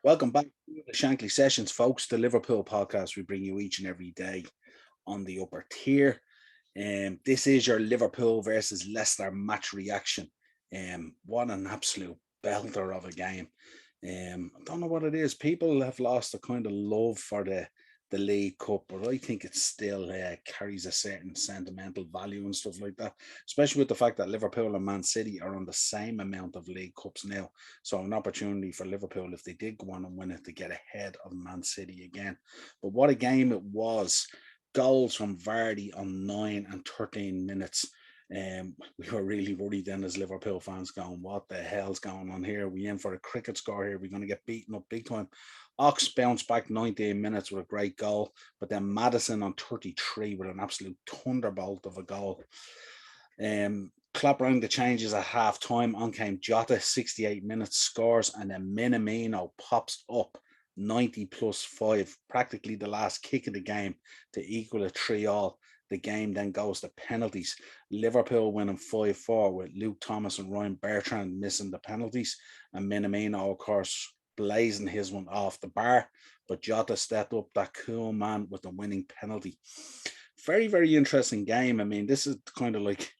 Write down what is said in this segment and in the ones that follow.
Welcome back to the Shankly Sessions, folks, the Liverpool podcast we bring you each and every day on the upper tier. This is your Liverpool versus Leicester match reaction. What an absolute belter of a game. I don't know what it is. People have lost a kind of love for the League Cup, but I think it still carries a certain sentimental value and stuff like that, especially with the fact that Liverpool and Man City are on the same amount of League Cups now. So an opportunity for Liverpool, if they did go on and win it, to get ahead of Man City again. But what a game it was. Goals from Vardy on 9 and 13 minutes. We were really worried then as Liverpool fans going, what the hell's going on here? We in for a cricket score here. We're going to get beaten up big time. Ox bounced back 19 minutes with a great goal, but then Maddison on 33 with an absolute thunderbolt of a goal. Klopp rang the changes at half time. On came Jota, 68 minutes, scores, and then Minamino pops up 90 plus 5, practically the last kick of the game to equal a 3-all. The game then goes to penalties. Liverpool winning 5-4 with Luke Thomas and Ryan Bertrand missing the penalties, and Minamino, of course, blazing his one off the bar. But Jota stepped up, that cool man, with the winning penalty. Very, very interesting game. I mean, this is kind of like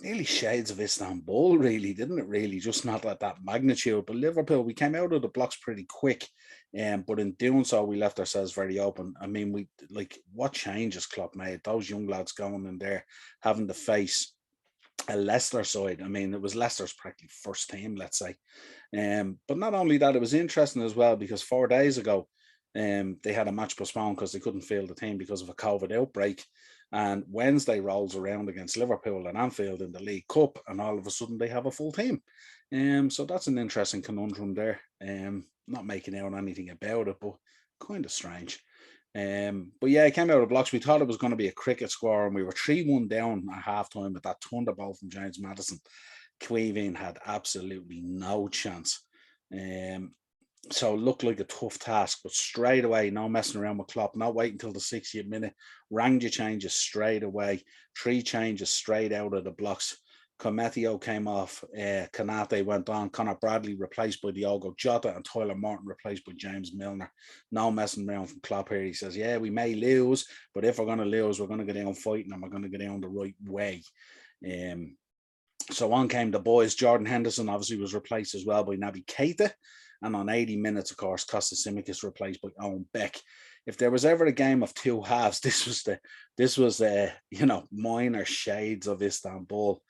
nearly shades of Istanbul, really, didn't it? Really, just not at that magnitude. But Liverpool, we came out of the blocks pretty quick, but in doing so, we left ourselves very open. I mean, we like what changes Klopp made. Those young lads going in there, having to face a Leicester side. I mean, it was Leicester's practically first team, let's say. But not only that, it was interesting as well because 4 days ago, they had a match postponed because they couldn't field the team because of a COVID outbreak. And Wednesday rolls around against Liverpool and Anfield in the League Cup, and all of a sudden they have a full team. So that's an interesting conundrum there. Not making out anything about it, but kind of strange. But yeah, it came out of blocks. We thought it was going to be a cricket score, and we were 3-1 down at halftime with that thunderbolt from James Maddison. Queeveen had absolutely no chance. So it looked like a tough task, but straight away, no messing around with Klopp, not waiting until the 60th minute, rang your changes straight away, 3 changes straight out of the blocks. Cometio came off, Kanate went on, Conor Bradley replaced by Diogo Jota, and Tyler Morton replaced by James Milner. No messing around from Klopp here. He says, yeah, we may lose, but if we're going to lose, we're going to go down fighting and we're going to go down the right way. So on came the boys. Jordan Henderson obviously was replaced as well by Naby Keita. And on 80 minutes, of course, Kostas Tsimikas replaced by Owen Beck. If there was ever a game of two halves, this was the minor shades of Istanbul.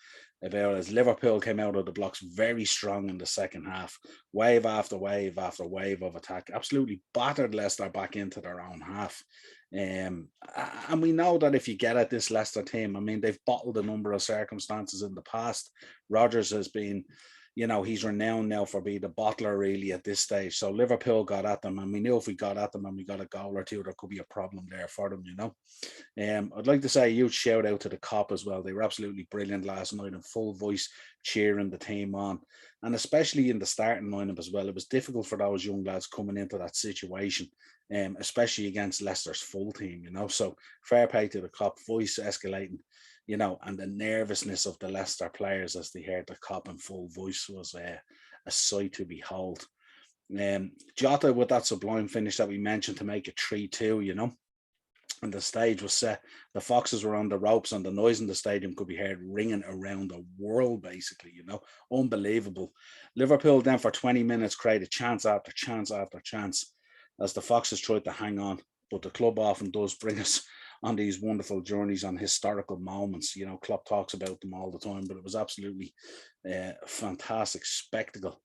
About as Liverpool came out of the blocks very strong in the second half, wave after wave after wave of attack, absolutely battered Leicester back into their own half. And we know that if you get at this Leicester team, I mean, they've bottled a number of circumstances in the past. Rodgers has been, he's renowned now for being the bottler really at this stage. So Liverpool got at them, and we knew if we got at them and we got a goal or two, there could be a problem there for them, I'd like to say a huge shout out to the Cop as well. They were absolutely brilliant last night in full voice, cheering the team on. And especially in the starting lineup as well, it was difficult for those young lads coming into that situation, especially against Leicester's full team, So fair play to the Cop, voice escalating, and the nervousness of the Leicester players as they heard the Cop in full voice was a sight to behold. Jota with that sublime finish that we mentioned to make it 3-2, and the stage was set. The Foxes were on the ropes, and the noise in the stadium could be heard ringing around the world, basically, unbelievable. Liverpool then for 20 minutes created chance after chance after chance as the Foxes tried to hang on, but the club often does bring us on these wonderful journeys on historical moments. Klopp talks about them all the time, but it was absolutely a fantastic spectacle.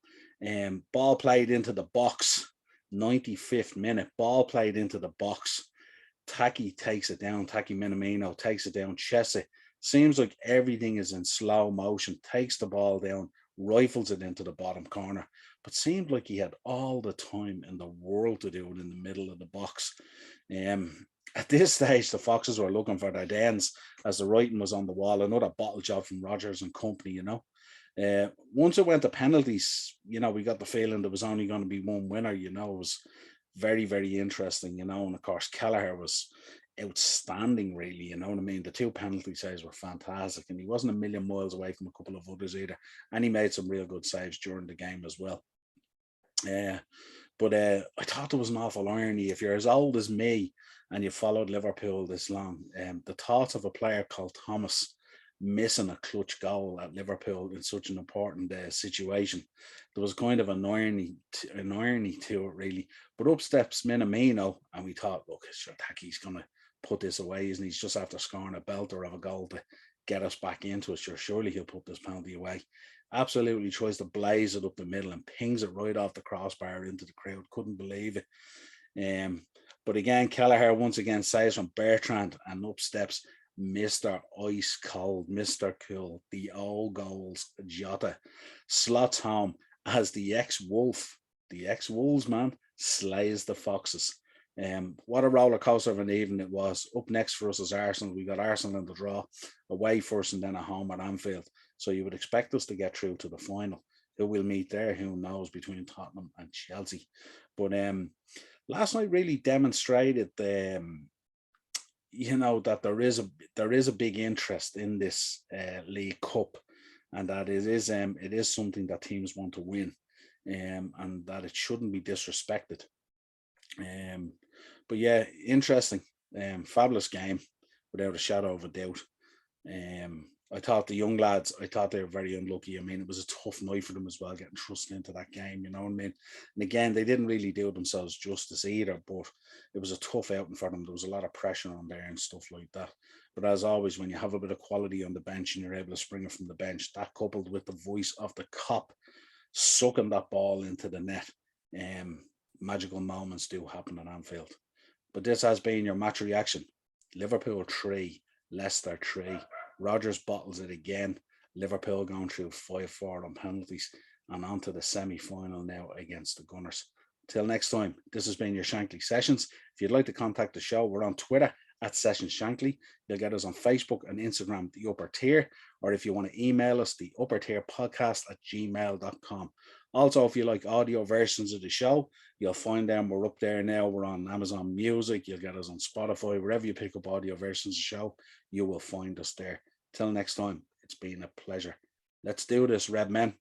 Ball played into the box, 95th minute, ball played into the box. Taki takes it down. Taki Minamino takes it down. Chesse seems like everything is in slow motion. Takes the ball down, rifles it into the bottom corner, but seemed like he had all the time in the world to do it in the middle of the box. At this stage, the Foxes were looking for their dens as the writing was on the wall. Another bottle job from Rodgers and company, Once it went to penalties, we got the feeling there was only going to be one winner, It was very, very interesting, And of course, Kelleher was outstanding, really. You know what I mean? The 2 penalty saves were fantastic, and he wasn't a million miles away from a couple of others either. And he made some real good saves during the game as well. But I thought there was an awful irony. If you're as old as me and you followed Liverpool this long, the thoughts of a player called Thomas missing a clutch goal at Liverpool in such an important situation, there was kind of an irony to it, really. But up steps Minamino, and we thought, look, sure, Taki's going to put this away, isn't he? He's just after scoring a belter of a goal to get us back into it. Sure, surely he'll put this penalty away. Absolutely tries to blaze it up the middle and pings it right off the crossbar into the crowd. Couldn't believe it. But again, Kelleher once again saves from Bertrand, and up steps Mr. Ice Cold, Mr. Cool, the old goals, Jota, slots home as the ex-Wolves man, slays the Foxes. What a roller coaster of an evening it was. Up next for us is Arsenal. We got Arsenal in the draw, away first and then at home at Anfield. So you would expect us to get through to the final. Who we'll meet there, who knows, between Tottenham and Chelsea. But last night really demonstrated that there is a big interest in this League Cup, and that it is something that teams want to win, and that it shouldn't be disrespected. But yeah, interesting, fabulous game without a shadow of a doubt. I thought the young lads, I thought they were very unlucky. I mean, it was a tough night for them as well, getting thrust into that game, you know what I mean? And again, they didn't really do themselves justice either, but it was a tough outing for them. There was a lot of pressure on there and stuff like that. But as always, when you have a bit of quality on the bench and you're able to spring it from the bench, that coupled with the voice of the cop sucking that ball into the net, magical moments do happen at Anfield. But this has been your match reaction. Liverpool 3, Leicester 3. Rodgers bottles it again. Liverpool going through 5-4 on penalties and on to the semi-final now against the Gunners. Till next time, this has been your Shankly Sessions. If you'd like to contact the show, we're on Twitter at Sessions Shankly. You'll get us on Facebook and Instagram, The Upper Tier, or if you want to email us, the upper tier podcast at gmail.com. Also, if you like audio versions of the show, you'll find them. We're up there now. We're on Amazon Music. You'll get us on Spotify. Wherever you pick up audio versions of the show, you will find us there. Till next time, it's been a pleasure. Let's do this, Red Men.